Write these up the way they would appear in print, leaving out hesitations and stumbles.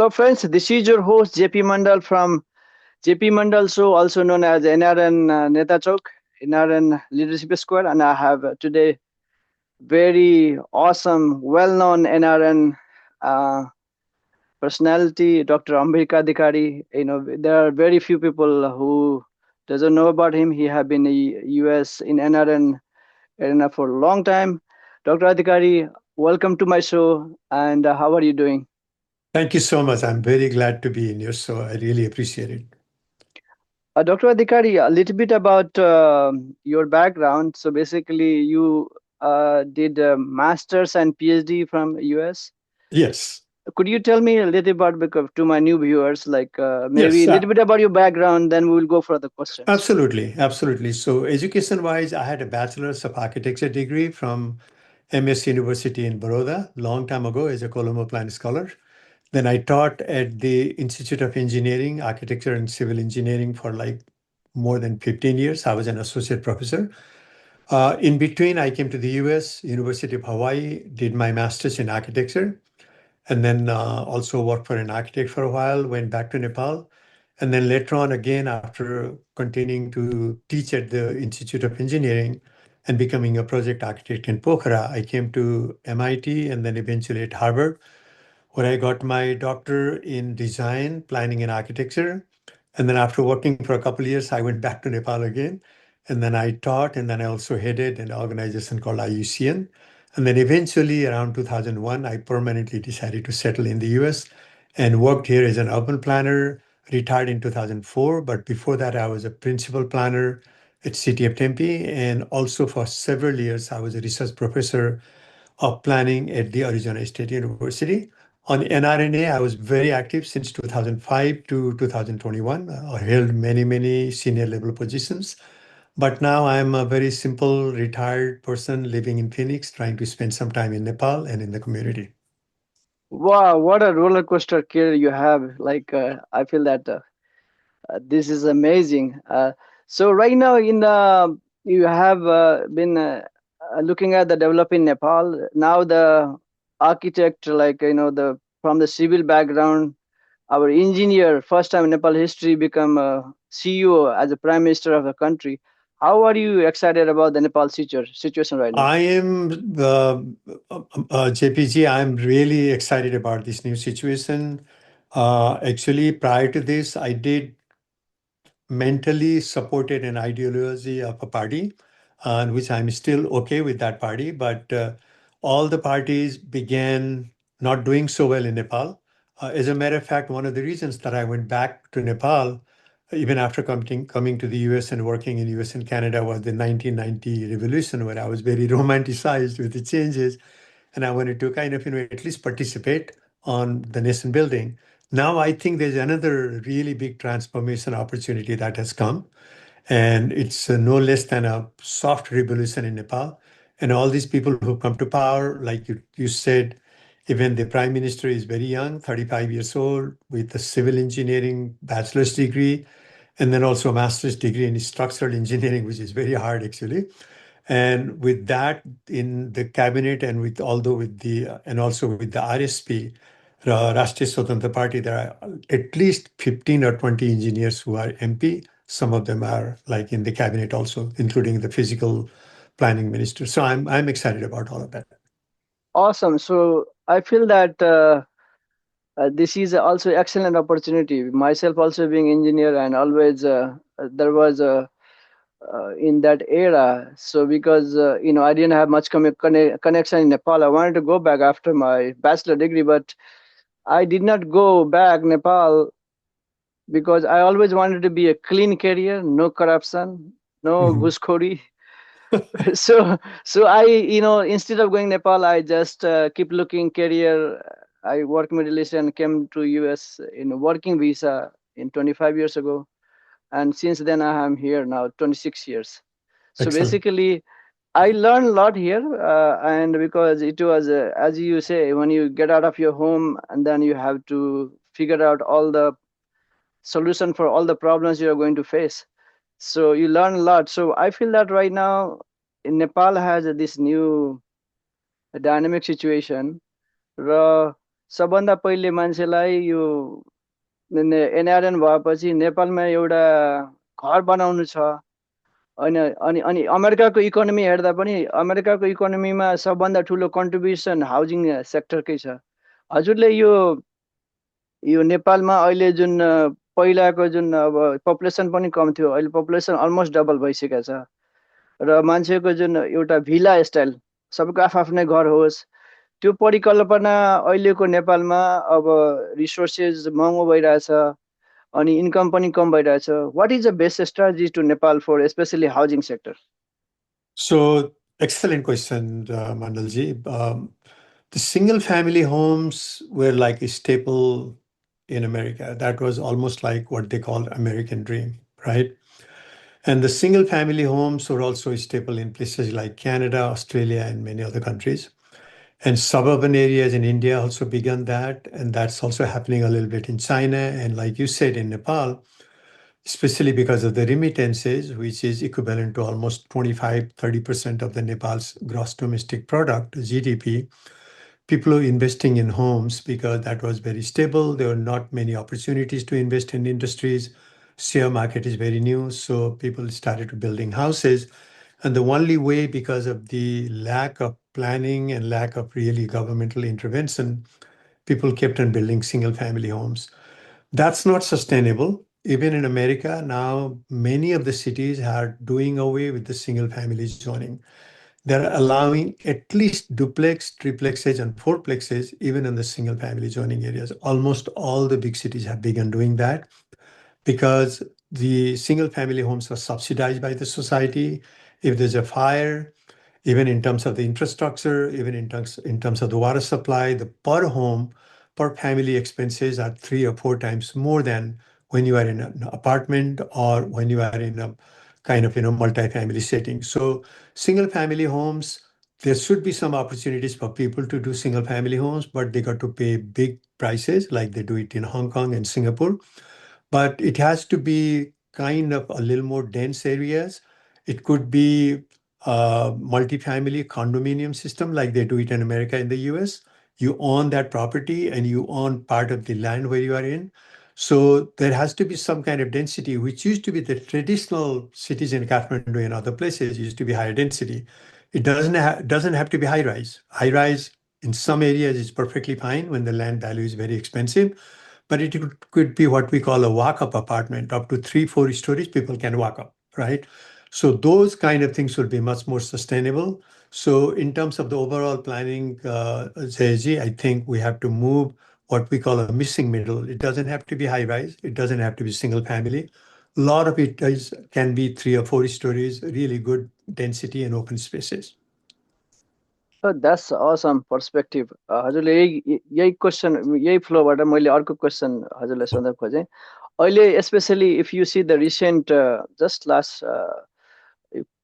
So friends, this is your host JP Mandal from JP Mandal Show, also known as NRN Neta Chowk, NRN Leadership Square, and I have today very awesome, well-known NRN uh, personality, Dr. Ambika Adhikari. There are very few people who doesn't know about him. He have been in US in NRN arena for a long time. Dr. Adhikari, welcome to my show, and how are you doing? Thank you so much. I'm very glad to be in your show. I really appreciate it. Dr. Adhikari, a little bit about your background. So basically, you did a master's and PhD from US. Yes. Could you tell me a little bit, because to my new viewers, like maybe Yes, a little bit about your background, then we will go for the questions. absolutely. Absolutely. So, education-wise, I had a Bachelor's of Architecture degree from MS University in Baroda long time ago as a Colombo Plan scholar. Then I taught at the Institute of Engineering, Architecture and Civil Engineering for like more than 15 years. I was an associate professor. In between, I came to the US, University of Hawaii, did my master's in architecture, and then also worked for an architect for a while, went back to Nepal. And then later on, again, after continuing to teach at the Institute of Engineering and becoming a project architect in Pokhara, I came to MIT and then eventually at Harvard, where I got my doctor in design, planning, and architecture. And then after working for a couple of years, I went back to Nepal again. And then I taught, and then I also headed an organization called IUCN. And then eventually, around 2001, I permanently decided to settle in the US and worked here as an urban planner, retired in 2004. But before that, I was a principal planner at City of Tempe. And also for several years, I was a research professor of planning at the Arizona State University. On NRNA, I was very active since 2005 to 2021. I held many, many senior level positions. But now I'm a very simple retired person living in Phoenix, trying to spend some time in Nepal and in the community. Wow, what a roller coaster career you have! Like I feel that this is amazing. So right now, you have been looking at the developing Nepal. Now the architect, like the from the civil background, our engineer, first time in Nepal history, become a CEO as a prime minister of the country. How are you excited about the Nepal situation right now? I am, JPG, I'm really excited about this new situation. Actually, prior to this, I did mentally supported an ideology of a party, which I'm still okay with that party. But all the parties began not doing so well in Nepal. As a matter of fact, one of the reasons that I went back to Nepal, even after coming to the US and working in US and Canada, was the 1990 revolution, where I was very romanticized with the changes, and I wanted to kind of, at least participate on the nation building. Now I think there's another really big transformation opportunity that has come, and it's no less than a soft revolution in Nepal. And all these people who come to power, like you said, even the prime minister is very young, 35 years old, with a civil engineering bachelor's degree, and then also a master's degree in structural engineering, which is very hard actually. And with that in the cabinet, and with although with the and also with the RSP, Rashtriya Swatantra Party, there are at least 15 or 20 engineers who are MP. Some of them are like in the cabinet also, including the physical planning minister. So I'm excited about all of that. Awesome. So I feel that this is also excellent opportunity. Myself also being engineer, and always there was a in that era. So because I didn't have much connection in Nepal, I wanted to go back after my bachelor degree, but I did not go back Nepal because I always wanted to be a clean career, no corruption, no Mhm. ghuskhori. So I instead of going Nepal, I just keep looking career. I worked Middle East and came to US in a working visa in 25 years ago, and since then I am here now 26 years. So Excellent. basically I learned a lot here, and because it was as you say, when you get out of your home and then you have to figure out all the solution for all the problems you are going to face, so you learn a lot. So I feel that right now in Nepal has this new dynamic situation. सबभन्दा पहिले मान्छेलाई यो NRN भएपछि नेपालमा एउटा घर बनाउनु छ होइन। अनि अनि अमेरिकाको इकोनोमी हेर्दा पनि अमेरिकाको इकोनोमीमा सबभन्दा ठुलो कन्ट्रिब्युसन हाउसिङ सेक्टरकै छ। हजुरले यो नेपालमा अहिले जुन पहिलाको जुन अब पपुलेसन पनि कम थियो, अहिले पपुलेसन अलमोस्ट डबल भइसकेको छ र मान्छेको जुन एउटा भिला स्टाइल, सबैको आफ्नै घर होस्, त्यो परिकल्पना अहिलेको नेपालमा अब रिसोर्सेस महँगो भइरहेछ अनि इन्कम पनि कम भइरहेछ। What is the best strategy to Nepal for specially housing sector? So, excellent question, Mandalji. The single family homes were like a staple in America. That was almost like what they call American dream, right? And the single family homes were also a staple in places like Canada, Australia, and many other countries. And suburban areas in India also began that. And that's also happening a little bit in China. And like you said, in Nepal, especially because of the remittances, which is equivalent to almost 25-30% of the Nepal's gross domestic product, GDP. People are investing in homes because that was very stable. There were not many opportunities to invest in industries. Share market is very new, so people started to building houses. And the only way, because of the lack of planning and lack of really governmental intervention, people kept on building single family homes. That's not sustainable. Even in America, now many of the cities are doing away with the single family zoning. They're allowing at least duplex, triplexes, and fourplexes, even in the single family zoning areas. Almost all the big cities have begun doing that because the single family homes are subsidized by the society. If there's a fire, even in terms of the infrastructure, even in terms of the water supply, the per home, per family expenses are 3 or 4 times more than when you are in an apartment or when you are in a kind of multi-family setting. So single family homes, there should be some opportunities for people to do single family homes, but they got to pay big prices like they do it in Hong Kong and Singapore. But it has to be kind of a little more dense areas. It could be a multifamily condominium system like they do it in America and the US. You own that property and you own part of the land where you are in. So there has to be some kind of density, which used to be the traditional cities in Kathmandu and other places used to be higher density. It doesn't have to be high rise. High rise in some areas is perfectly fine when the land value is very expensive, but it could be what we call a walk-up apartment. Up to 3-4 stories, people can walk up, right? So those kind of things will be much more sustainable. So in terms of the overall planning, Zaiji, I think we have to move what we call a missing middle. It doesn't have to be high rise. It doesn't have to be single family. A lot of it can be 3 or 4 stories, really good density and open spaces. That's Assam perspective. हजुरले यही question यही फ्लोबाट मैले अर्को question हजुरलाई सोध्न खोजेँ। अहिले specially if you see the recent just last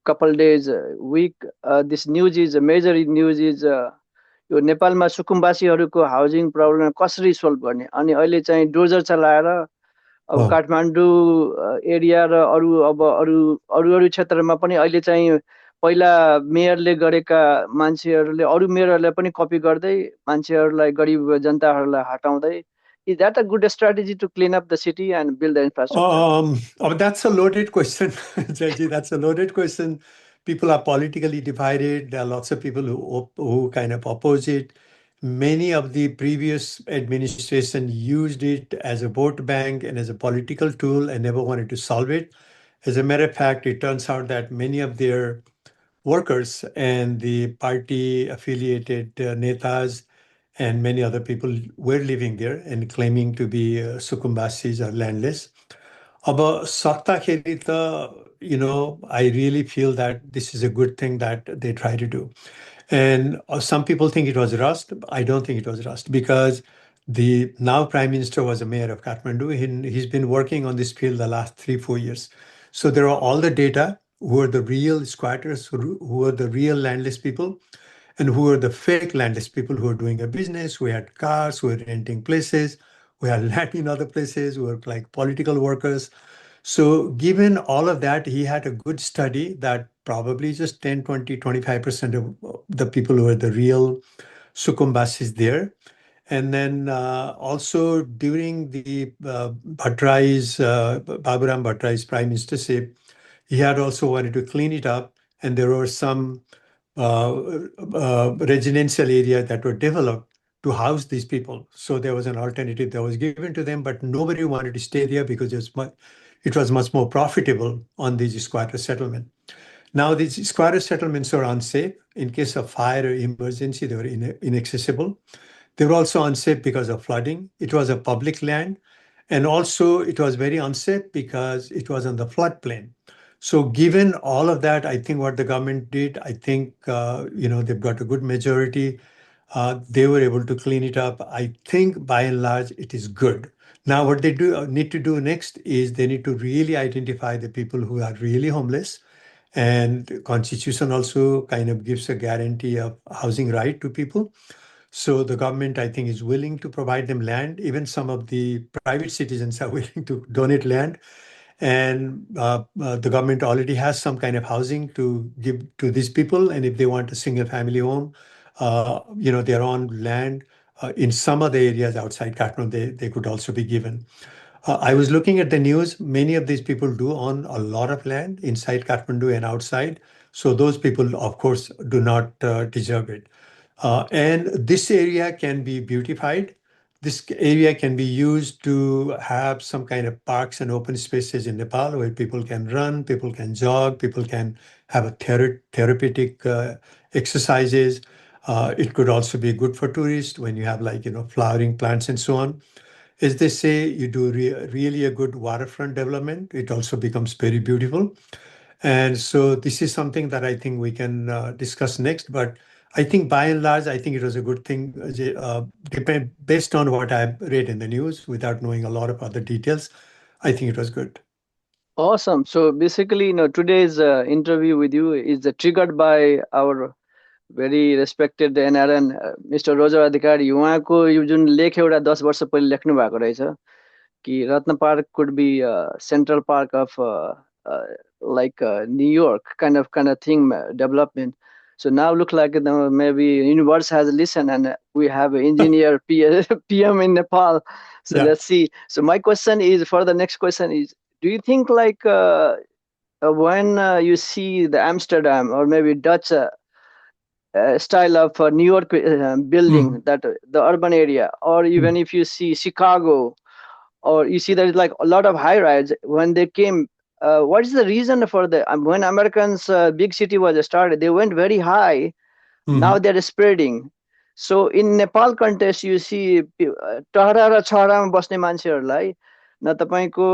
couple days, week, this news is major news is यो नेपालमा सुकुम्बासीहरूको हाउसिङ प्रब्लम कसरी सोल्भ गर्ने। अनि अहिले चाहिँ डोजर चलाएर अब काठमाडौँ एरिया र अरू अब अरू अरू अरू क्षेत्रमा पनि अहिले चाहिँ पहिला मेयरले गरेका मान्छेहरूले अरू मेयरहरूलाई पनि कपी गर्दै मान्छेहरूलाई गरिब जनताहरूलाई हटाउँदै। Is that a good strategy to clean up the city and build the infrastructure? That's a loaded question, Jaji. That's a loaded question. People are politically divided. There are lots of people who kind of oppose it. Many of the previous administration used it as a vote bank and as a political tool and never wanted to solve it. As a matter of fact, it turns out that many of their workers and the party affiliated netas and many other people were living there and claiming to be Sukumbasis or landless. About सक्दाखेरि त I really feel that this is a good thing that they try to do. And some people think it was rust. I don't think it was rust because the now Prime Minister was a mayor of Kathmandu. He's been working on this field the last 3-4 years. So there are all the data, who are the real squatters, who are the real landless people, and who are the fake landless people who are doing a business, who had cars, who are renting places, who had land in other places, who are like political workers. So given all of that, he had a good study that probably just 10, 20, 25% of the people who are the real Sukumbasis there. And then also during the Baburam Bhattarai's prime ministership, he had also wanted to clean it up, and there were some residential areas that were developed to house these people. So there was an alternative that was given to them, but nobody wanted to stay there because it was much more profitable on these squatter settlement. Now these squatter settlements are unsafe. In case of fire or emergency, they were inaccessible. They were also unsafe because of flooding. It was a public land. And also, it was very unsafe because it was on the floodplain. So, given all of that, I think what the government did, I think, they've got a good majority. They were able to clean it up. I think by and large, it is good. Now, what they do need to do next is they need to really identify the people who are really homeless. And the Constitution also kind of gives a guarantee of housing right to people. So the government, I think, is willing to provide them land. Even some of the private citizens are willing to donate land. And the government already has some kind of housing to give to these people. And if they want a single family home, their own land in some other areas outside Kathmandu, they could also be given. I was looking at the news. Many of these people do own a lot of land inside Kathmandu and outside. So those people, of course, do not deserve it. And this area can be beautified. This area can be used to have some kind of parks and open spaces in Nepal where people can run, people can jog, people can have a therapeutic exercises. It could also be good for tourists when you have like, flowering plants and so on. As they say, you do really a good waterfront development, it also becomes very beautiful. And so this is something that I think we can discuss next. But I think by and large, I think it was a good thing, based on what I've read in the news, without knowing a lot of other details. I think it was good. Awesome. So basically, today's interview with you is triggered by our very respected NRN Mr. Roger Adhikari. उहाँको यो जुन लेख एउटा 10 वर्ष पहिले लेख्नु भएको रहेछ कि Ratna Park could be Central Park of like New York kind of thing development. So now look like maybe universe has listened and we have an engineer PM in Nepal. So Yeah. let's see. So my question is for the next question is, do you think like when you see the Amsterdam or maybe Dutch style of New York building, Mhm. that the urban area, or even if you see Chicago, or you see there is like a lot of high rise when they came. What is the reason for the when Americans big city was started? They went very high. Now Mhm. they're spreading. So in Nepal context, you see टहरा र छहरामा बस्ने मान्छेहरूलाई न तपाईँको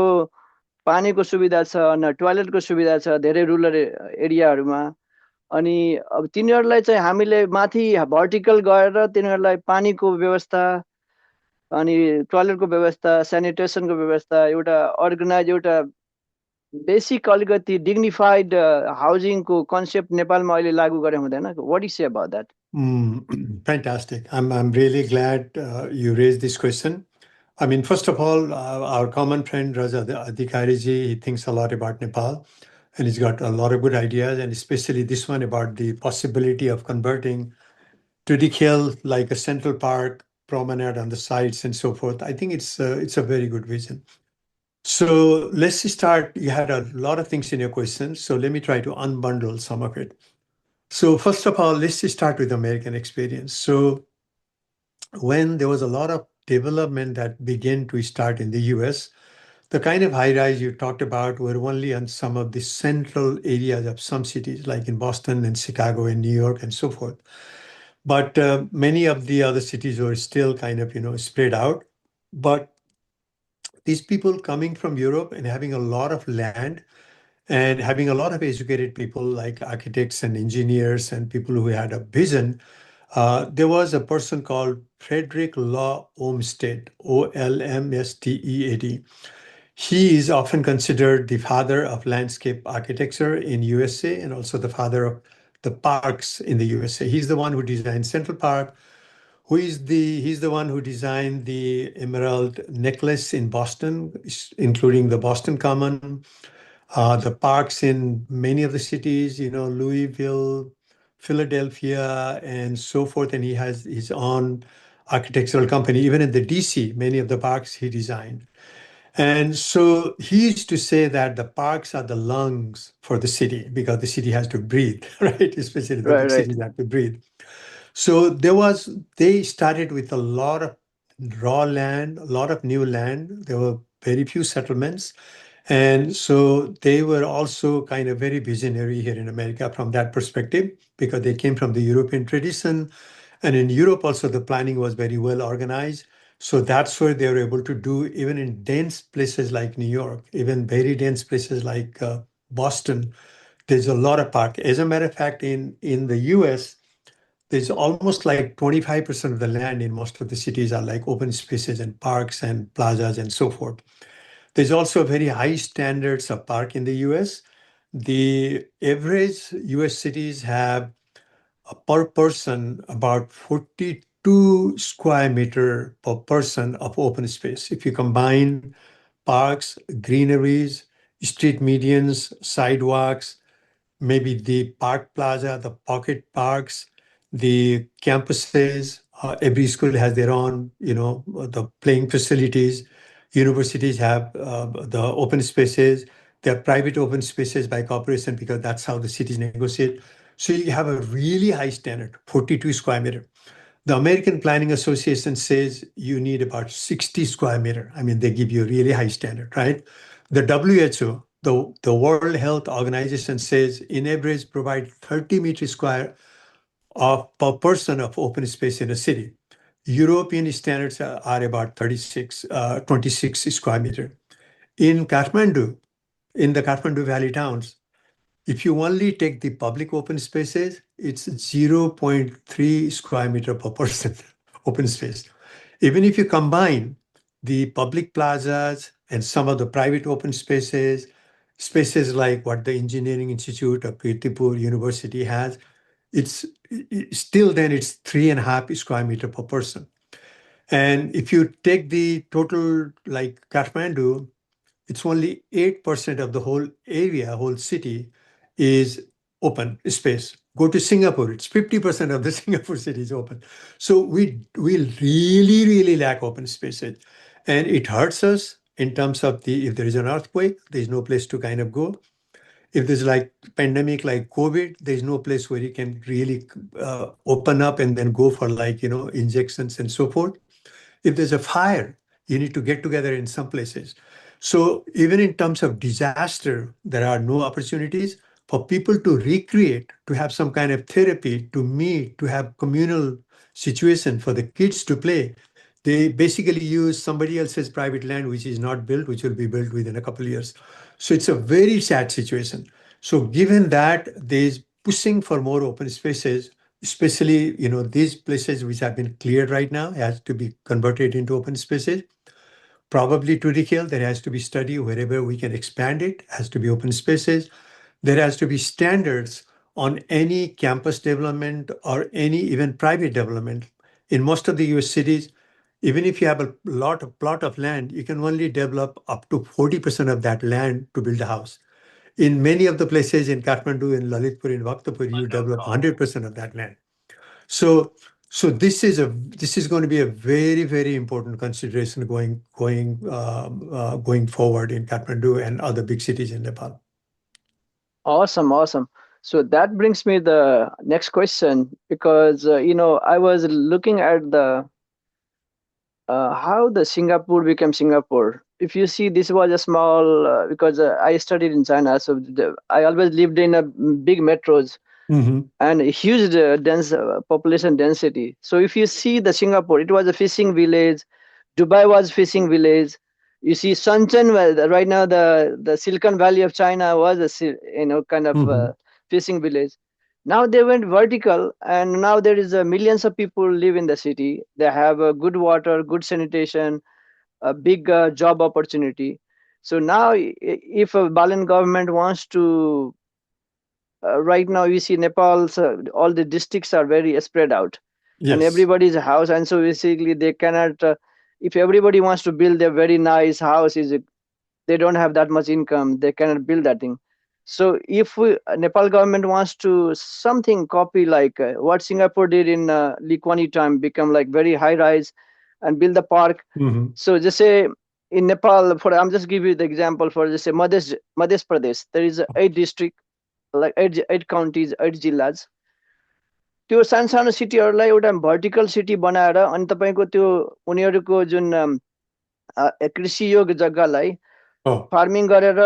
पानीको सुविधा छ न टोयलेटको सुविधा छ धेरै रुरल एरियाहरूमा अनि अब तिनीहरूलाई चाहिँ हामीले माथि भर्टिकल गएर तिनीहरूलाई पानीको व्यवस्था अनि टोयलेटको व्यवस्था सेनिटेसनको व्यवस्था एउटा अर्गनाइज एउटा बेसिक अलिकति डिग्निफाइड हाउसिङको कन्सेप्ट नेपालमा अहिले लागू गरे हुँदैन what you say about that Fantastic. I'm really glad you raised this question. I mean, first of all, our common friend Raja Adhikari ji, he thinks a lot about Nepal, and he's got a lot of good ideas, and especially this one about the possibility of converting Tudik Hill like a central park, promenade on the sides, and so forth. I think it's a very good vision. So let's start. You had a lot of things in your question, so let me try to unbundle some of it. So first of all, let's just start with American experience. So when there was a lot of development that began to start in the US, the kind of high rise you talked about were only on some of the central areas of some cities, like in Boston and Chicago and New York and so forth. But many of the other cities were still kind of, spread out. But these people coming from Europe and having a lot of land and having a lot of educated people like architects and engineers and people who had a vision. There was a person called Frederick Law Olmsted, Olmstead. He is often considered the father of landscape architecture in USA and also the father of the parks in the USA. He's the one who designed Central Park, he's the one who designed the Emerald Necklace in Boston, including the Boston Common, the parks in many of the cities, Louisville, Philadelphia, and so forth. And he has his own architectural company. Even in the DC, many of the parks he designed. And so he used to say that the parks are the lungs for the city because the city has to breathe, right? Especially the Right, big right, cities have to breathe. So they started with a lot of raw land, a lot of new land. There were very few settlements. And so they were also kind of very visionary here in America from that perspective because they came from the European tradition. And in Europe also the planning was very well organized. So that's where they were able to do even in dense places like New York, even very dense places like Boston. There's a lot of park. As a matter of fact, in the US, there's almost like 25% of the land in most of the cities are like open spaces and parks and plazas and so forth. There's also very high standards of park in the US. The average US cities have per person about 42 square meter per person of open space. If you combine parks, greeneries, street medians, sidewalks, maybe the park plaza, the pocket parks, the campuses. Every school has their own, the playing facilities. Universities have the open spaces. There are private open spaces by corporation because that's how the cities negotiate. So you have a really high standard, 42 square meter. The American Planning Association says you need about 60 square meter. I mean, they give you a really high standard, right? The WHO, the World Health Organization says in average provide 30 meters square of per person of open space in a city. European standards are about 26 square meter. In Kathmandu, in the Kathmandu Valley towns, if you only take the public open spaces, it's zero point 0.3 square meter per person open space. Even if you combine the public plazas and some of the private open spaces, spaces like what the Engineering Institute of Kirtipur University has, still then it's 3.5 square meter per person. And if you take the total like Kathmandu, it's only 8% of the whole area, whole city is open space. Go to Singapore, it's 50% of the Singapore city is open. So we really, really lack open spaces. And it hurts us in terms of if there is an earthquake, there's no place to kind of go. If there's like pandemic like COVID, there's no place where you can really open up and then go for like, injections and so forth. If there's a fire, you need to get together in some places. So even in terms of disaster, there are no opportunities for people to recreate, to have some kind of therapy, to meet, to have communal situation for the kids to play. They basically use somebody else's private land, which is not built, which will be built within a couple of years. So it's a very sad situation. So given that there's pushing for more open spaces, especially these places which have been cleared right now has to be converted into open spaces. Probably to recall, there has to be study wherever we can expand it, has to be open spaces. There has to be standards on any campus development or any even private development. In most of the US cities, even if you have a plot of land, you can only develop up to 40% of that land to build a house. In many of the places in Kathmandu, in Lalitpur, in Bhaktapur, you develop 100% of that land. So, so this is going to be a very, very important consideration going forward in Kathmandu and other big cities in Nepal. awesome, awesome. So that brings me the next question because I was looking at the how the Singapore became Singapore. If you see, this was a small because I studied in China, so I always lived in a big metros Hmm. and a huge dense population density. So if you see the Singapore, it was a fishing village. Dubai was fishing village. You see Shenzhen, right now the Silicon Valley of China was a kind of Hmm. fishing village. Now they went vertical, and now there is millions of people live in the city. They have good water, good sanitation, a big job opportunity. So now, if a Balen government wants to right now you see Nepal's all the districts are very spread out, and Yes. everybody's house, and so basically they cannot. If everybody wants to build a very nice house, they don't have that much income, they cannot build that thing. So if Nepal government wants to something copy like what Singapore did in Lee Kuan Yew time, become like very high rise and build the park. Mhm. So just say in Nepal, for I'm just give you the example for just say Madhya Pradesh, there is 8 district, like eight counties, 8 जिल्लाज. त्यो सानो सानो सिटीहरूलाई एउटा vertical city बनाएर अनि तपाईँको त्यो उनीहरूको जुन कृषि योग्य जग्गालाई Oh, फार्मिङ गरेर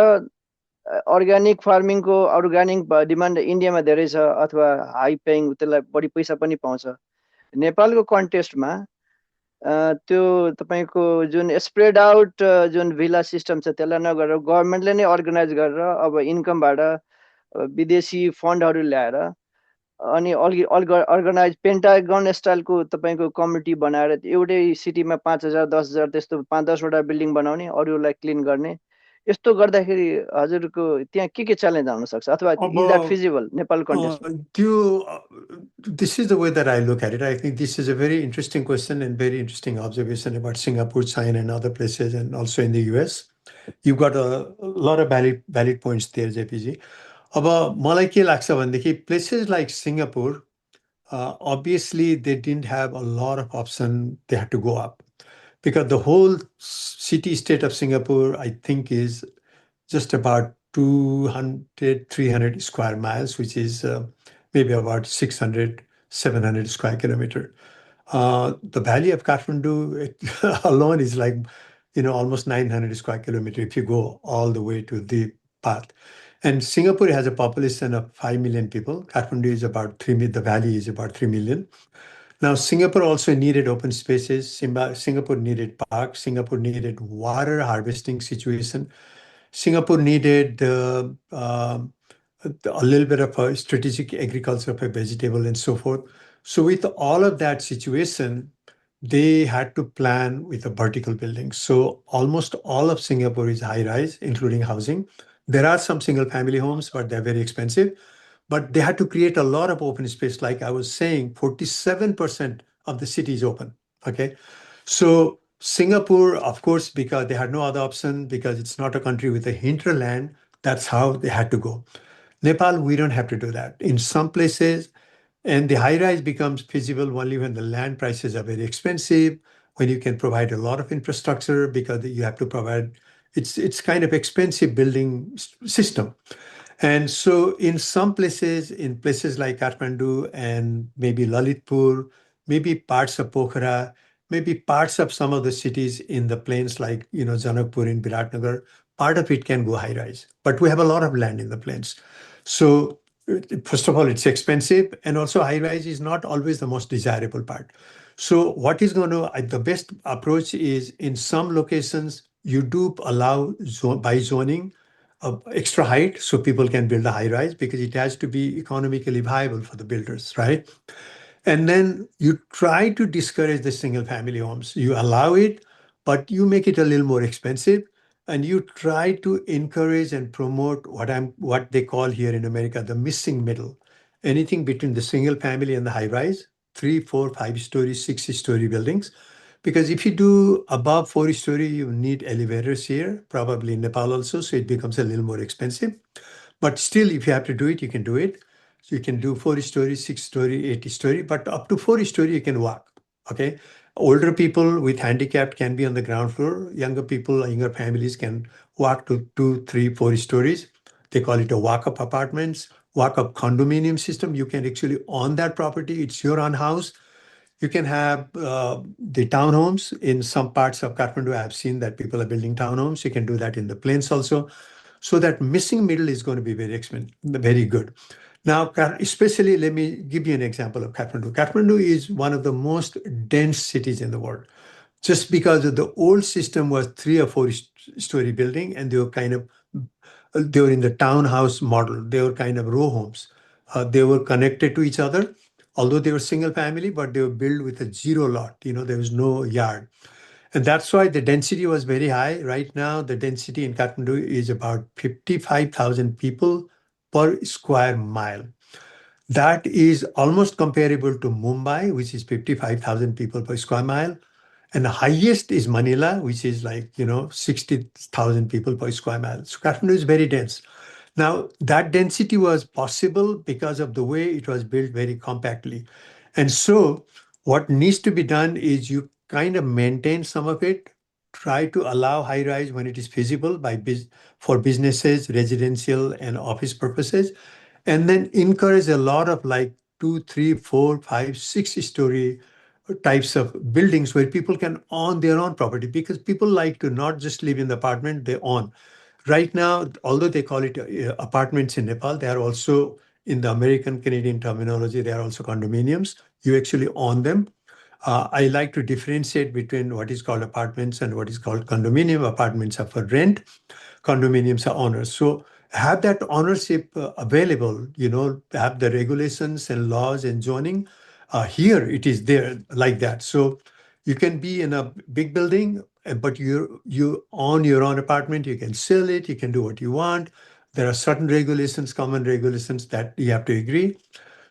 अर्ग्यानिक फार्मिङको अर्ग्यानिक डिमान्ड इन्डियामा धेरै छ अथवा हाई पेइङ त्यसलाई बढी पैसा पनि पाउँछ. नेपालको कन्टेस्टमा त्यो तपाईँको जुन स्प्रेड आउट जुन भिला सिस्टम छ त्यसलाई नगरेर गभर्मेन्टले नै अर्गनाइज गरेर अब इन्कमबाट विदेशी फन्डहरू ल्याएर अनि अर्गनाइज पेन्टागन स्टाइलको तपाईँको कमिटी बनाएर एउटै सिटीमा 5,000 10,000 त्यस्तो 5-10वटा बिल्डिङ बनाउने, अरूलाई क्लिन गर्ने. यस्तो गर्दाखेरि हजुरको त्यहाँ के च्यालेन्ज आउन सक्छ अथवा इज द्याट फिजिबल नेपाल कन्टेक्स्टमा? This is the way that I look at it. I think this is a very interesting question and very interesting observation about Singapore, China, and other places, and also in the US. You've got a lot of valid points there, JPG. अब मलाई के लाग्छ भनेदेखि places like Singapore, obviously they didn't have a lot of option. They had to go up because the whole city state of Singapore, I think, is just about 200, 300 square miles, which is maybe about 600, 700 square kilometer. The valley of Kathmandu alone is like, almost 900 square kilometer if you go all the way to the path. And Singapore has a population of 5 million people. Kathmandu is about 3 million, the valley is about 3 million. Now, Singapore also needed open spaces. Singapore needed parks. Singapore needed water harvesting situation. Singapore needed a little bit of a strategic agriculture of a vegetable and so forth. So with all of that situation, they had to plan with a vertical building. So almost all of Singapore is high rise, including housing. There are some single family homes, but they're very expensive. But they had to create a lot of open space. Like I was saying, 47% of the city is open. Okay. So Singapore, of course, because they had no other option, because it's not a country with a hinterland, that's how they had to go. Nepal, we don't have to do that. In some places, and the high rise becomes feasible only when the land prices are very expensive, when you can provide a lot of infrastructure because you have to provide, it's kind of expensive building system. And so in some places, in places like Kathmandu and maybe Lalitpur, maybe parts of Pokhara, maybe parts of some of the cities in the plains like, Janakpur and Biratnagar, part of it can go high rise. But we have a lot of land in the plains. So first of all, it's expensive, and also high rise is not always the most desirable part. So what is the best approach is in some locations, you do allow by zoning extra height so people can build a high rise because it has to be economically viable for the builders, right? And then you try to discourage the single family homes. You allow it, but you make it a little more expensive. And you try to encourage and promote what they call here in America the missing middle. Anything between the single family and the high rise, 3, 4, 5-story, 6-story buildings. Because if you do above 4-story, you need elevators here, probably in Nepal also, so it becomes a little more expensive. But still, if you have to do it, you can do it. So you can do 4-story, 6-story, 80-story, but up to 4-story, you can walk. Okay. Older people with handicap can be on the ground floor. Younger people, younger families can walk to 2, 3, 4 stories. They call it a walk-up apartments, walk-up condominium system. You can actually own that property. It's your own house. You can have the townhomes in some parts of Kathmandu. I've seen that people are building townhomes. You can do that in the plains also. So that missing middle is going to be very expensive, very good. Now, especially, let me give you an example of Kathmandu. Kathmandu is one of the most dense cities in the world, just because of the old system was 3 or 4-story building, and they were in the townhouse model. They were kind of row homes. They were connected to each other, although they were single family, but they were built with a zero lot. There was no yard. And that's why the density was very high. Right now, the density in Kathmandu is about 55,000 people per square mile. That is almost comparable to Mumbai, which is 55,000 people per square mile. And the highest is Manila, which is like, 60,000 people per square mile. So Kathmandu is very dense. Now, that density was possible because of the way it was built very compactly. And so, what needs to be done is you kind of maintain some of it, try to allow high rise when it is feasible for businesses, residential, and office purposes, and then encourage a lot of like two, three, four, five, 6 story types of buildings where people can own their own property, because people like to not just live in the apartment, they own. Right now, although they call it apartments in Nepal, they are also, in the American Canadian terminology, they are also condominiums. You actually own them. I like to differentiate between what is called apartments and what is called condominium. Apartments are for rent, condominiums are owners. So have that ownership available, have the regulations and laws and zoning. Here it is there like that. So you can be in a big building, but you own your own apartment. You can sell it. You can do what you want. There are certain regulations, common regulations that you have to agree.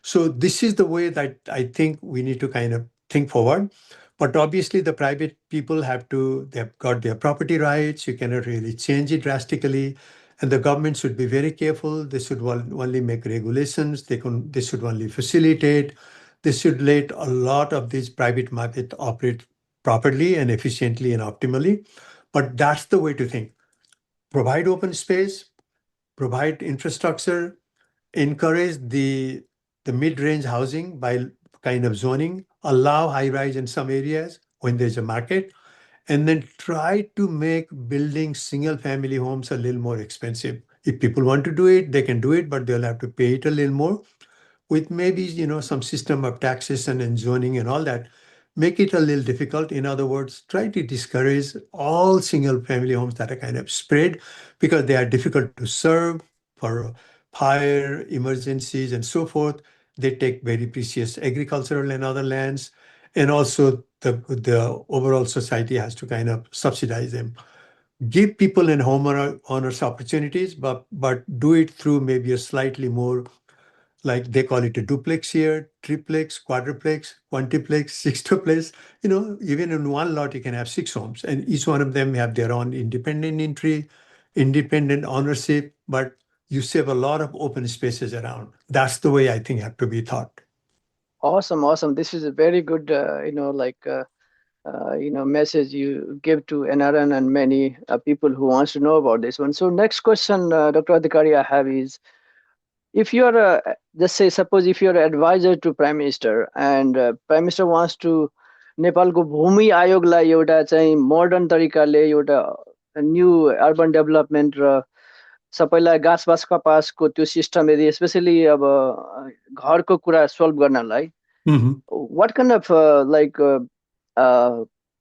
So this is the way that I think we need to kind of think forward. But obviously, the private people they've got their property rights. You cannot really change it drastically. And the government should be very careful. They should only make regulations. They should only facilitate. They should let a lot of these private market operate properly and efficiently and optimally. But that's the way to think. Provide open space, provide infrastructure, encourage the mid-range housing by kind of zoning, allow high-rise in some areas when there's a market, and then try to make building single-family homes a little more expensive. If people want to do it, they can do it, but they'll have to pay it a little more with maybe some system of taxation and zoning and all that. Make it a little difficult. In other words, try to discourage all single family homes that are kind of spread, because they are difficult to serve for fire emergencies and so forth. They take very precious agricultural and other lands, and also the overall society has to kind of subsidize them. Give people and homeowners opportunities, but do it through maybe a slightly more, like they call it, a duplex here, triplex, quadruplex, quintuplex, sextuplex. Even in one lot, you can have 6 homes, and each one of them have their own independent entry, independent ownership, but you save a lot of open spaces around. That's the way I think have to be thought. Awesome, awesome. This is a very good, message you give to NRN and many people who wants to know about this one. So next question, Dr. Adhikari, I have is, if you're just say, suppose if you're an advisor to Prime Minister and Prime Minister wants to नेपालको भूमि आयोगलाई एउटा चाहिँ modern तरिकाले एउटा new urban development र सबैलाई घाँस कपासको त्यो system, यदि स्पेसली अब घरको कुरा सोल्भ गर्नलाई, what kind of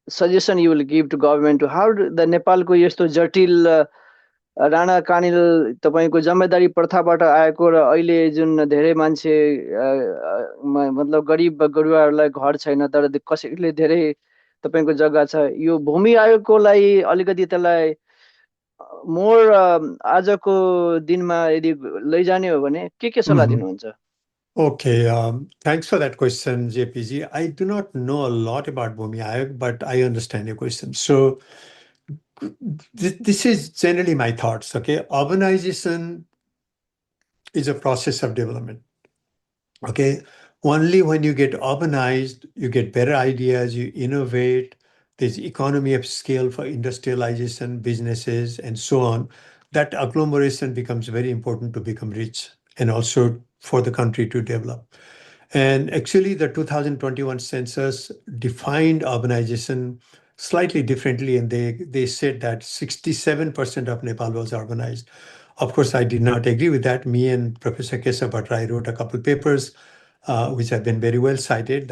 suggestion you will give to government to how the नेपालको यस्तो जटिल राणा कानिल तपाईँको जम्मेदारी प्रथाबाट आएको र अहिले जुन धेरै मान्छे मतलब गरिब गुरुवाहरूलाई घर छैन तर कसैले धेरै तपाईँको जग्गा छ, यो भूमि आयोगको लागि अलिकति त्यसलाई मोर आजको दिनमा यदि लैजाने हो भने के सल्लाह दिनुहुन्छ? Okay, thanks for that question, JPG. I do not know a lot about Bhumi Ayog, but I understand your question. So this is generally my thoughts. Okay, urbanization is a process of development. Okay, only when you get urbanized, you get better ideas, you innovate, there's economy of scale for industrialization, businesses, and so on. That agglomeration becomes very important to become rich and also for the country to develop. And actually, the 2021 census defined urbanization slightly differently, and they said that 67% of Nepal was urbanized. Of course, I did not agree with that. Me and Professor Keshav Bhattrai wrote a couple papers, which have been very well cited,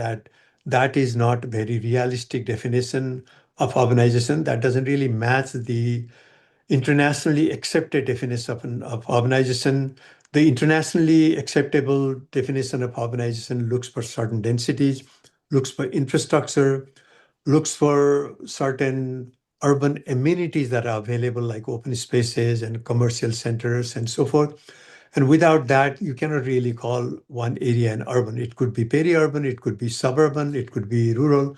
that is not a very realistic definition of urbanization. That doesn't really match the internationally accepted definition of urbanization. The internationally acceptable definition of urbanization looks for certain densities, looks for infrastructure, looks for certain urban amenities that are available, like open spaces and commercial centers and so forth. And without that, you cannot really call one area an urban. It could be peri-urban, it could be suburban, it could be rural.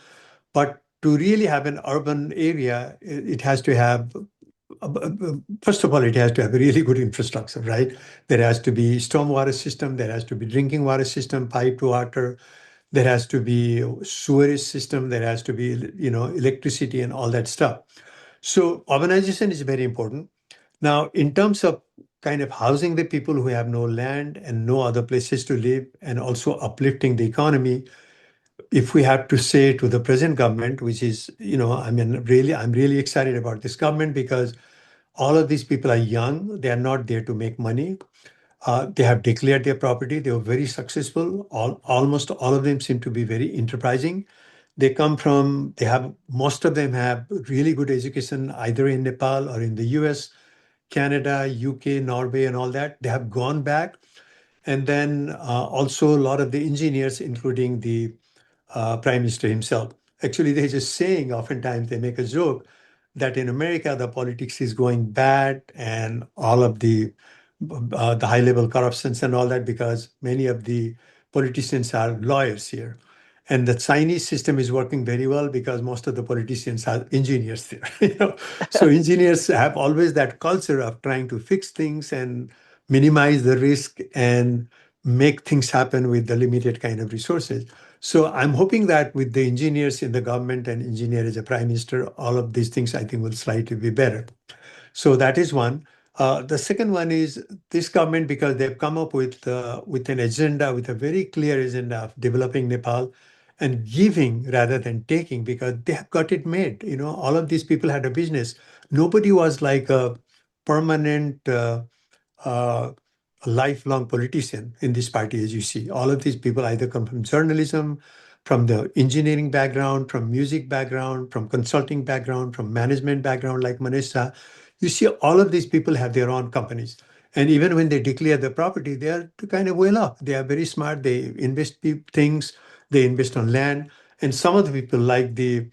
But to really have an urban area, it has to have first of all, it has to have a really good infrastructure, right? There has to be stormwater system, there has to be drinking water system, piped water, there has to be sewerage system, there has to be, electricity and all that stuff. So urbanization is very important. Now, in terms of kind of housing the people who have no land and no other places to live, and also uplifting the economy, if we have to say to the present government, which is, I'm really excited about this government because all of these people are young. They are not there to make money. They have declared their property. They were very successful. Almost all of them seem to be very enterprising. Most of them have really good education, either in Nepal or in the US, Canada, UK, Norway, and all that. They have gone back. And then also a lot of the engineers, including the Prime Minister himself. Actually, there's a saying, oftentimes they make a joke that in America, the politics is going bad and all of the high level corruptions and all that, because many of the politicians are lawyers here. And the Chinese system is working very well because most of the politicians are engineers there. So engineers have always that culture of trying to fix things and minimize the risk and make things happen with the limited kind of resources. So I'm hoping that with the engineers in the government and engineer as a prime minister, all of these things I think will slightly be better. So that is one. The second one is this government, because they've come up with an agenda, with a very clear agenda of developing Nepal and giving rather than taking, because they have got it made. All of these people had a business. Nobody was like a permanent uh, lifelong politician in this party, as you see. All of these people either come from journalism, from the engineering background, from music background, from consulting background, from management background, like Manisha. You see, all of these people have their own companies. And even when they declare the property, they are kind of well off. They are very smart. They invest things, they invest on land. And some of the people, like the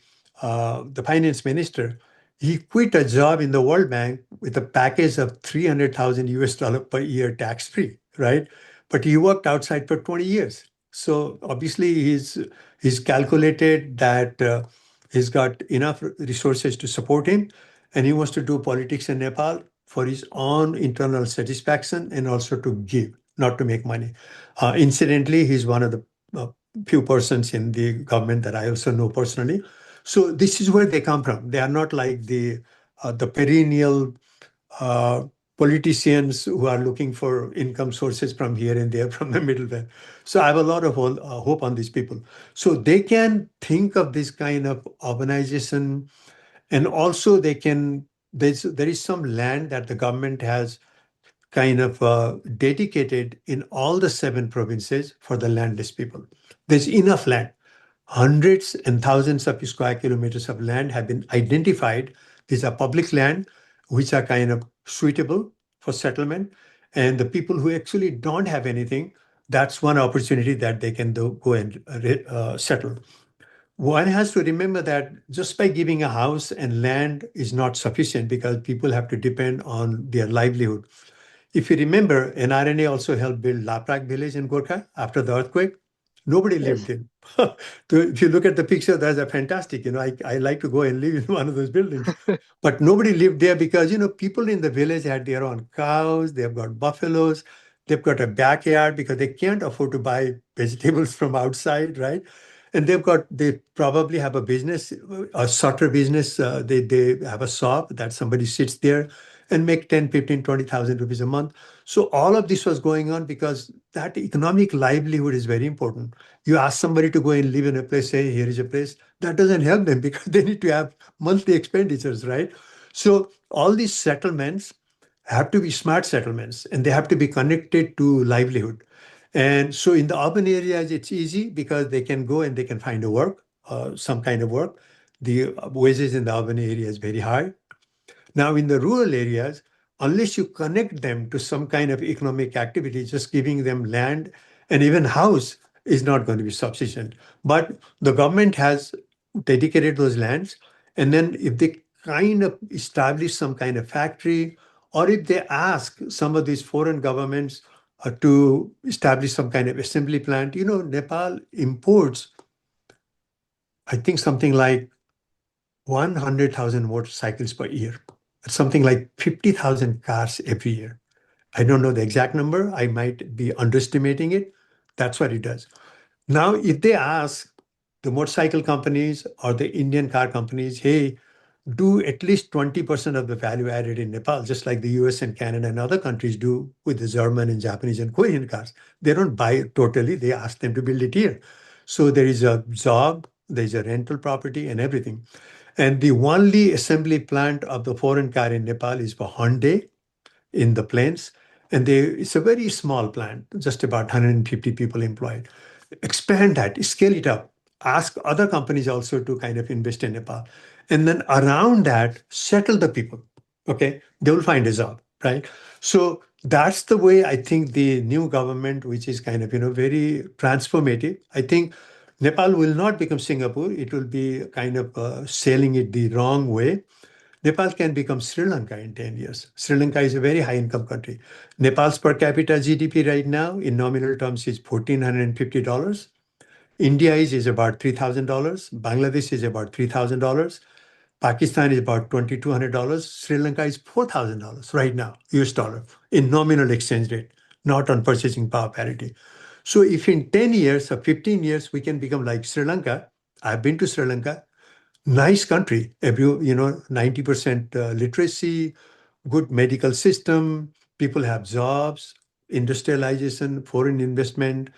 finance minister, he quit a job in the World Bank with a package of 300,000 US dollar per year tax free, right? But he worked outside for 20 years. So obviously he's calculated that he's got enough resources to support him, and he wants to do politics in Nepal for his own internal satisfaction and also to give, not to make money. Incidentally, he's one of the few persons in the government that I also know personally. So this is where they come from. They are not like the perennial uh, politicians who are looking for income sources from here and there from the middleman. So I have a lot of hope on these people. So they can think of this kind of urbanization, and also there is some land that the government has kind of dedicated in all the 7 provinces for the landless people. There's enough land. Hundreds and thousands of square kilometers of land have been identified. These are public land, which are kind of suitable for settlement. And the people who actually don't have anything, that's one opportunity that they can go and settle. One has to remember that just by giving a house and land is not sufficient, because people have to depend on their livelihood. If you remember, NRNA also helped build Laprak village in Gorkha after the earthquake. Nobody lived Yes. in. So if you look at the picture, that's a fantastic. I like to go and live in one of those buildings. But nobody lived there because, people in the village had their own cows, they've got buffaloes, they've got a backyard because they can't afford to buy vegetables from outside, right? And they probably have a business, a shelter business. They have a shop that somebody sits there and make 10, 15, 20,000 rupees a month. So all of this was going on because that economic livelihood is very important. You ask somebody to go and live in a place, say, here is a place, that doesn't help them because they need to have monthly expenditures, right? So all these settlements have to be smart settlements, and they have to be connected to livelihood. And so in the urban areas, it's easy because they can go and they can find a work, some kind of work. The wages in the urban area is very high. Now, in the rural areas, unless you connect them to some kind of economic activity, just giving them land and even house is not going to be sufficient. But the government has dedicated those lands. And then if they kind of establish some kind of factory, or if they ask some of these foreign governments to establish some kind of assembly plant, Nepal imports, I think, something like 100,000 motorcycles per year. something like 50,000 cars every year. I don't know the exact number. I might be underestimating it. That's what it does. Now, if they ask the motorcycle companies or the Indian car companies, hey, do at least 20% of the value added in Nepal, just like the US and Canada and other countries do with the German and Japanese and Korean cars. They don't buy it totally, they ask them to build it here. So there is a job, there's a rental property and everything. And the only assembly plant of the foreign car in Nepal is for Hyundai in the plains. And it's a very small plant, just about 150 people employed. Expand that, scale it up, ask other companies also to kind of invest in Nepal. And then around that, settle the people. Okay, they will find a job, right? So that's the way I think the new government, which is kind of, very transformative. I think Nepal will not become Singapore. It will be kind of sailing it the wrong way. Nepal can become Sri Lanka in 10 years. Sri Lanka is a very high income country. Nepal's per capita GDP right now in nominal terms is $1,450. India is about $3,000. Bangladesh is about $3,000. Pakistan is about $2,200. Sri Lanka is $4,000 right now, US dollar, in nominal exchange rate, not on purchasing power parity. So if in 10 years or 15 years we can become like Sri Lanka, I've been to Sri Lanka, nice country. 90% literacy, good medical system, people have jobs, industrialization, foreign investment.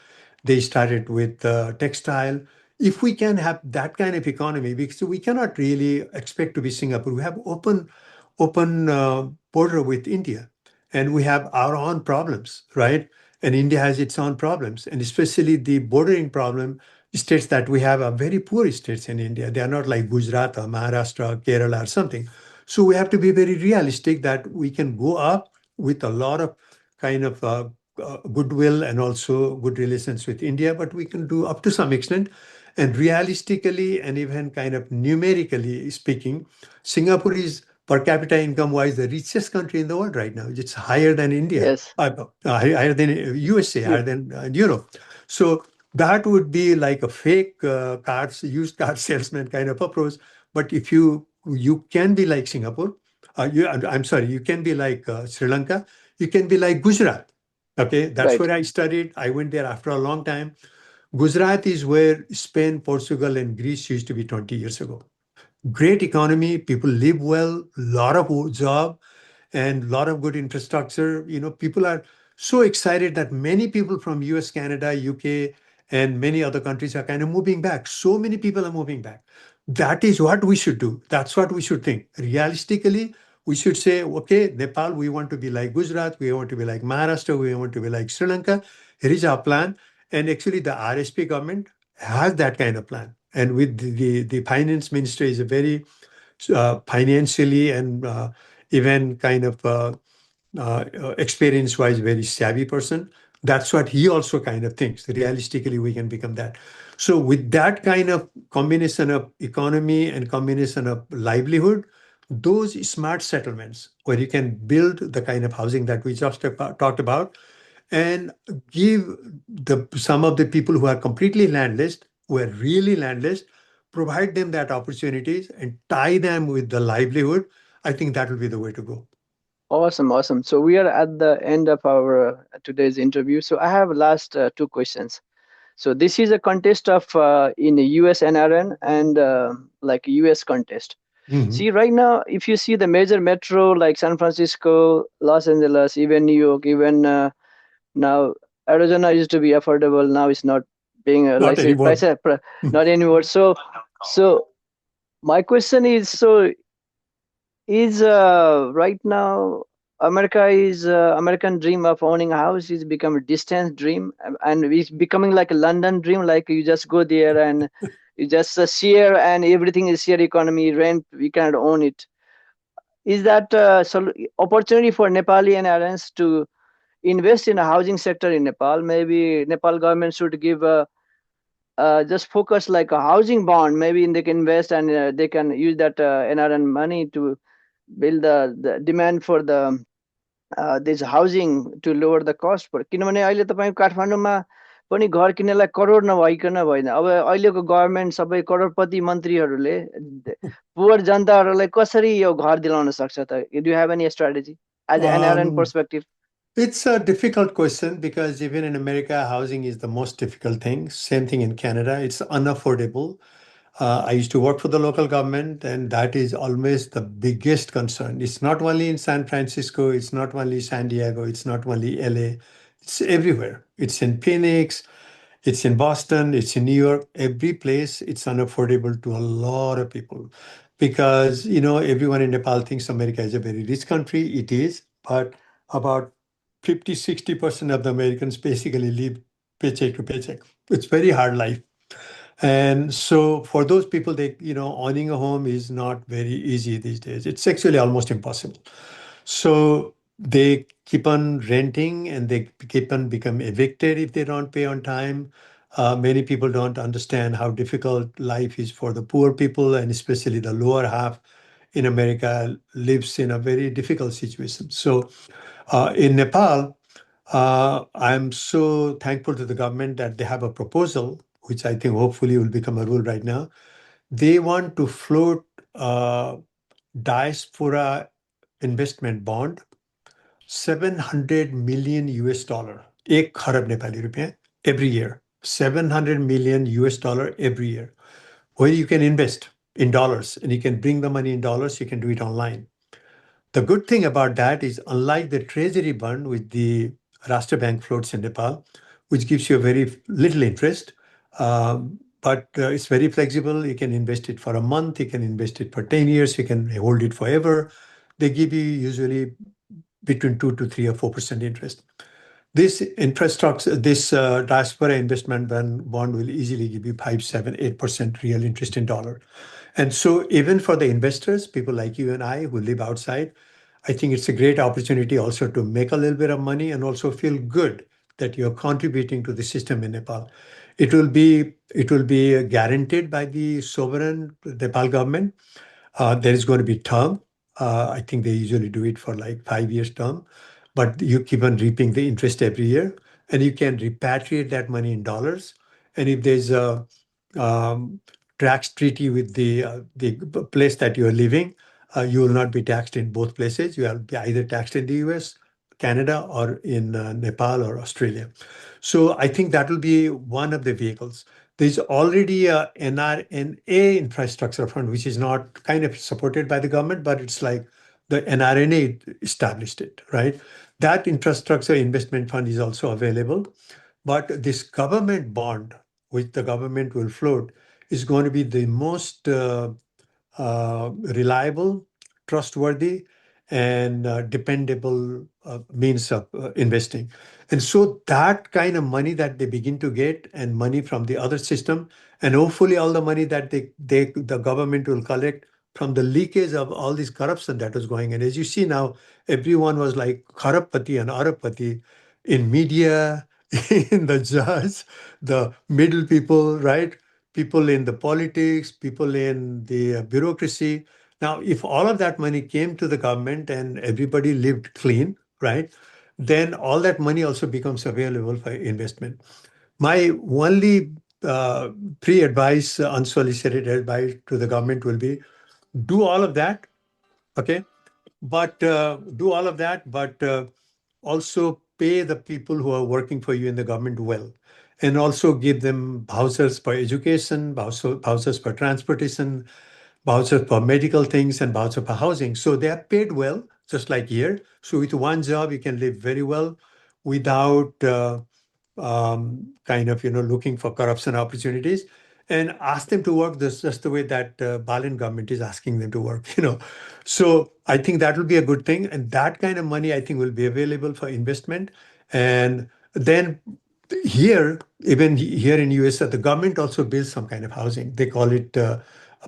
They started with textile. If we can have that kind of economy, because we cannot really expect to be Singapore. We have open border with India, and we have our own problems, right? And India has its own problems, and especially the bordering problem states that we have are very poor states in India. They are not like Gujarat or Maharashtra, Kerala or something. So we have to be very realistic that we can go up with a lot of kind of goodwill and also good relations with India, but we can do up to some extent. And realistically and even kind of numerically speaking, Singapore is per capita income wise the richest country in the world right now. It's higher than India, Yes. higher than USA, You, higher than Europe. So that would be like a fake used car salesman kind of approach. But if you can be like Singapore, I'm sorry, you can be like Sri Lanka, you can be like Gujarat. Okay, that's right. where I studied. I went there after a long time. Gujarat is where Spain, Portugal, and Greece used to be 20 years ago. Great economy, people live well, lot of job, and a lot of good infrastructure. People are so excited that many people from US, Canada, UK, and many other countries are kind of moving back. So many people are moving back. That is what we should do. That's what we should think. Realistically, we should say, okay, Nepal, we want to be like Gujarat, we want to be like Maharashtra, we want to be like Sri Lanka. Here is our plan. And actually, the RSP government has that kind of plan. And with the finance minister is a very financially and even kind of experience-wise very savvy person. That's what he also kind of thinks. Realistically, we can become that. So with that kind of combination of economy and combination of livelihood, those smart settlements where you can build the kind of housing that we just talked about and give some of the people who are completely landless, who are really landless, provide them that opportunities and tie them with the livelihood. I think that will be the way to go. Awesome, awesome. So we are at the end of our today's interview. So I have last two questions. So this is a contest of in the US NRN and like US contest. Mhm. See, right now, if you see the major metro like San Francisco, Los Angeles, even New York, even now Arizona used to be affordable. Now it's not being Not like say price anymore. not anymore. So my question is, so is right now American dream of owning a house is become a distant dream, and it's becoming like a London dream, like you just go there and you just share and everything is share economy, rent, we cannot own it. Is that opportunity for Nepali and Arabs to invest in a housing sector in Nepal? Maybe Nepal government should give a just focus like a housing bond. Maybe they can invest and they can use that NRN money to build the demand for the this housing to lower the cost for किनभने अहिले तपाईँ काठमाडौँमा पनि घर किन्नलाई करोड नभइकन भएन अब अहिलेको गभर्मेन्ट सबै करोडपति मन्त्रीहरूले पुवर जनताहरूलाई कसरी यो घर दिलाउन सक्छ त? Do you have any strategy as an NRN Um, perspective? it's a difficult question because even in America, housing is the most difficult thing. Same thing in Canada, it's unaffordable. I used to work for the local government, and that is always the biggest concern. It's not only in San Francisco, it's not only San Diego, it's not only LA, it's everywhere. It's in Phoenix, it's in Boston, it's in New York, every place it's unaffordable to a lot of people. Because, everyone in Nepal thinks America is a very rich country. It is, but about 50-60% of the Americans basically live paycheck to paycheck. It's very hard life. And so for those people, owning a home is not very easy these days. It's actually almost impossible. So they keep on renting and they keep on become evicted if they don't pay on time. Many people don't understand how difficult life is for the poor people, and especially the lower half in America lives in a very difficult situation. So in Nepal, I'm so thankful to the government that they have a proposal, which I think hopefully will become a rule right now. They want to float a diaspora investment bond, 700 million US dollar, एक खरब नेपाली रुपया every year, 700 million US dollar every year, where you can invest in dollars and you can bring the money in dollars, you can do it online. The good thing about that is, unlike the treasury bond with the Rashtra Bank floats in Nepal, which gives you a very little interest, but it's very flexible. You can invest it for a month, you can invest it for 10 years, you can hold it forever. They give you usually between 2 to 3 or 4% interest. This infrastructure, this diaspora investment bond will easily give you 5, 7, 8% real interest in dollar. And so even for the investors, people like you and I who live outside, I think it's a great opportunity also to make a little bit of money and also feel good that you're contributing to the system in Nepal. It will be guaranteed by the sovereign Nepal government. There is going to be term. I think they usually do it for like 5 years term, but you keep on reaping the interest every year, and you can repatriate that money in dollars. And if there's a um, tax treaty with the place that you are living, you will not be taxed in both places. You will be either taxed in the US, Canada, or in Nepal or Australia. So I think that will be one of the vehicles. There's already a NRNA infrastructure fund, which is not kind of supported by the government, but it's like the NRNA established it, right? That infrastructure investment fund is also available. But this government bond, which the government will float, is going to be the most reliable, trustworthy, and dependable means of investing. And so that kind of money that they begin to get, and money from the other system, and hopefully all the money that the government will collect from the leakage of all this corruption that was going on. As you see now, everyone was like Kharapati and Arapati in media, in the judge, the middle people, right? People in the politics, people in the bureaucracy. Now, if all of that money came to the government and everybody lived clean, right, then all that money also becomes available for investment. My only pre-advice, unsolicited advice to the government will be, do all of that, okay? But do all of that, but also pay the people who are working for you in the government well, and also give them vouchers for education, vouchers for transportation, vouchers for medical things, and voucher for housing. So they are paid well, just like here. So with one job, you can live very well without kind of looking for corruption opportunities, and ask them to work this just the way that Balin government is asking them to work. So I think that will be a good thing, and that kind of money I think will be available for investment. And then here, even here in US, the government also builds some kind of housing. They call it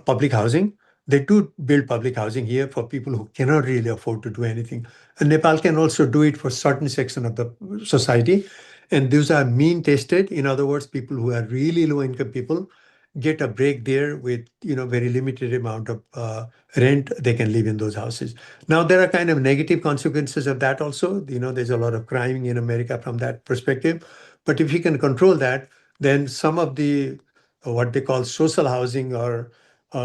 public housing. They do build public housing here for people who cannot really afford to do anything. And Nepal can also do it for certain section of the society. And those are mean tested. In other words, people who are really low income people get a break there with very limited amount of rent. They can live in those houses. Now there are kind of negative consequences of that also. There's a lot of crime in America from that perspective. But if you can control that, then some of the what they call social housing, or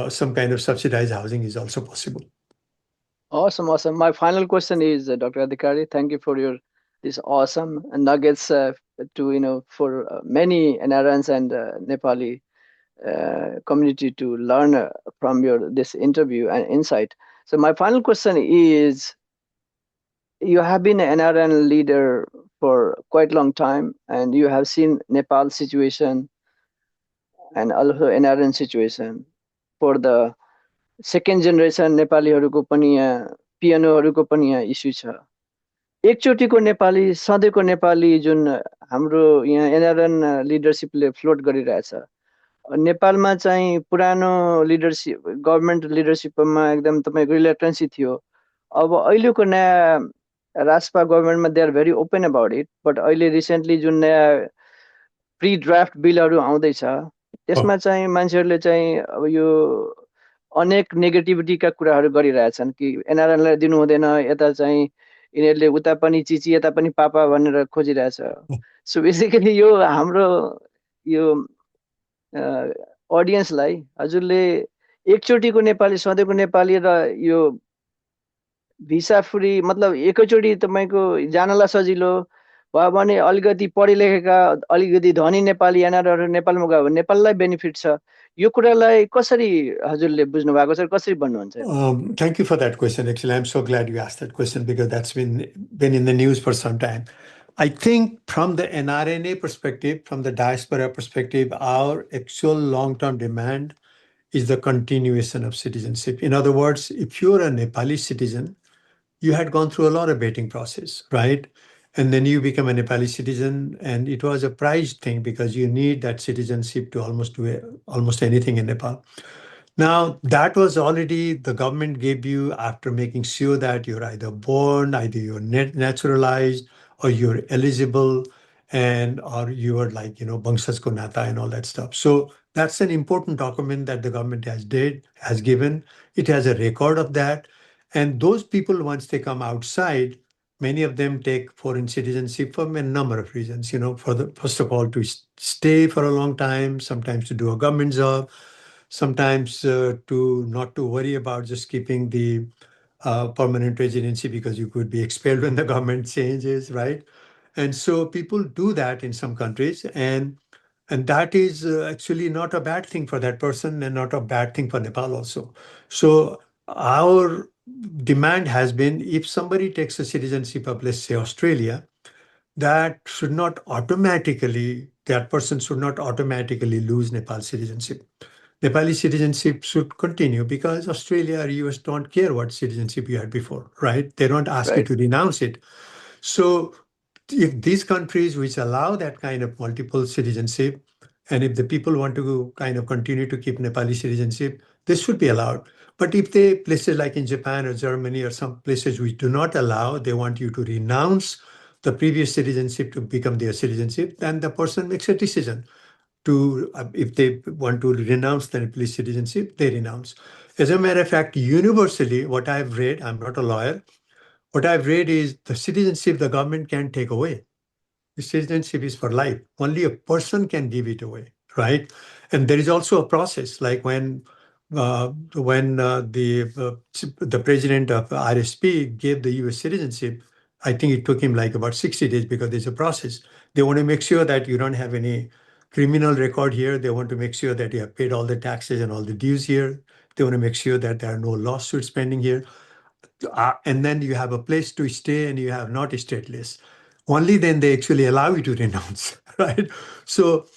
some kind of subsidized housing is also possible. Awesome, awesome. My final question is, Dr. Adhikari, thank you for your this awesome nuggets to for many NRNs and Nepali community to learn from your this interview and insight. So my final question is, you have been an NRN leader for quite long time, and you have seen Nepal situation and also NRN situation. For the second generation नेपालीहरूको पनि यहाँ पिएनओहरूको पनि यहाँ issue छ। एकचोटिको नेपाली सधैँको नेपाली जुन हाम्रो यहाँ NRN लिडरसिपले float गरिरहेछ, नेपालमा चाहिँ पुरानो लिडरसिप गभर्मेन्ट लिडरसिपमा एकदम तपाईँको रिलेक्टेन्सी थियो। अब अहिलेको नयाँ राजपा गभर्मेन्टमा they are very open about it, but अहिले रिसेन्टली जुन नयाँ प्री ड्राफ्ट बिलहरू आउँदैछ त्यसमा चाहिँ मान्छेहरूले चाहिँ अब यो अनेक नेगेटिभिटीका कुराहरू गरिरहेछन् कि एनआरएनलाई दिनु हुँदैन, यता चाहिँ यिनीहरूले उता पनि चिची यता पनि पापा भनेर खोजिरहेछ। सो बेसिकली यो हाम्रो यो अडियन्सलाई हजुरले एकचोटिको नेपाली सधैँको नेपाली र यो भिसा फ्री मतलब एकैचोटि तपाईँको जानलाई सजिलो भयो भने अलिकति पढे लेखेका अलिकति धनी नेपाली एनआरहरू नेपालमा गयो भने नेपाललाई बेनिफिट छ, यो कुरालाई कसरी हजुरले बुझ्नु भएको छ, कसरी भन्नुहुन्छ? Thank you for that question. Actually, I'm so glad you asked that question because that's been in the news for some time. I think from the NRNA perspective, from the diaspora perspective, our actual long-term demand is the continuation of citizenship. In other words, if you're a Nepali citizen, you had gone through a lot of vetting process, right? And then you become a Nepali citizen, and it was a prized thing because you need that citizenship to almost do almost anything in Nepal. Now, that was already the government gave you after making sure that you're either born, either you're naturalized, or you're eligible, and or you are like, Bangsas ko Nata and all that stuff. So that's an important document that the government has given. It has a record of that. And those people, once they come outside, many of them take foreign citizenship for a number of reasons, first of all, to stay for a long time, sometimes to do a government job, sometimes to not to worry about just keeping the permanent residency because you could be expelled when the government changes, right? And so people do that in some countries, and that is actually not a bad thing for that person and not a bad thing for Nepal also. So our demand has been, if somebody takes a citizenship of, let's say, Australia, that person should not automatically lose Nepal citizenship. Nepali citizenship should continue because Australia or US don't care what citizenship you had before, right? They don't ask you to renounce it. So if these countries which allow that kind of multiple citizenship, and if the people want to kind of continue to keep Nepali citizenship, this should be allowed. But if places like in Japan or Germany or some places which do not allow, they want you to renounce the previous citizenship to become their citizenship, then the person makes a decision to, if they want to renounce the Nepalese citizenship, they renounce. As a matter of fact, universally, what I've read, I'm not a lawyer, what I've read is the citizenship the government can take away. The citizenship is for life. Only a person can give it away, right? And there is also a process, like when the president of RSP gave the US citizenship, I think it took him like about 60 days because there's a process. They want to make sure that you don't have any criminal record here. They want to make sure that you have paid all the taxes and all the dues here. They want to make sure that there are no lawsuits pending here. And then you have a place to stay and you have not stateless. Only then they actually allow you to renounce, right? So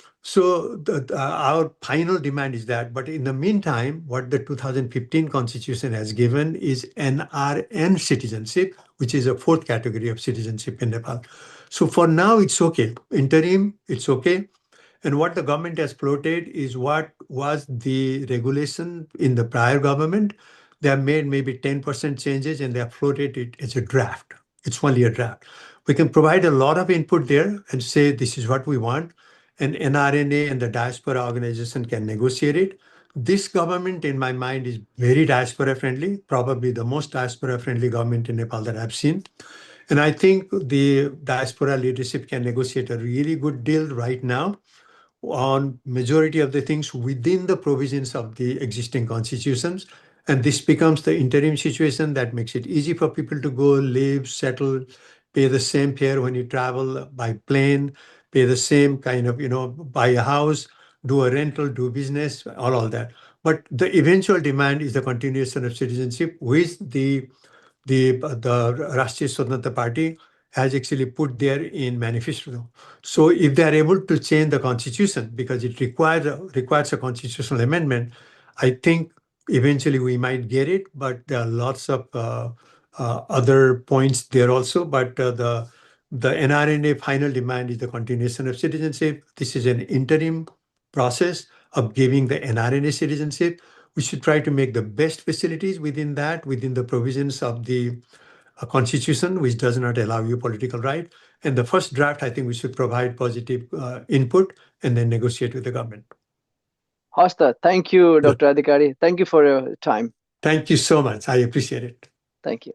our final demand is that. But in the meantime, what the 2015 Constitution has given is NRN citizenship, which is a fourth category of citizenship in Nepal. So for now, it's okay. Interim, it's okay. And what the government has floated is what was the regulation in the prior government. They have made maybe 10% changes and they have floated it as a draft. It's only a draft. We can provide a lot of input there and say, this is what we want. And NRNA and the diaspora organization can negotiate it. This government, in my mind, is very diaspora friendly, probably the most diaspora friendly government in Nepal that I've seen. And I think the diaspora leadership can negotiate a really good deal right now. on majority of the things within the provisions of the existing constitutions. And this becomes the interim situation that makes it easy for people to go, live, settle, pay the same fare when you travel by plane, pay the same kind of, buy a house, do a rental, do business, all that. But the eventual demand is the continuation of citizenship, which the Rashtriya Swatantra Party has actually put there in manifesto. So if they are able to change the constitution, because it requires a constitutional amendment, I think eventually we might get it. But there are lots of other points there also. But the NRNA final demand is the continuation of citizenship. This is an interim process of giving the NRNA citizenship. We should try to make the best facilities within the provisions of the constitution, which does not allow you political right. And the first draft, I think we should provide positive input and then negotiate with the government. Hasta, thank you, Good. Dr. Adhikari. Thank you for your time. Thank you so much. I appreciate it. Thank you.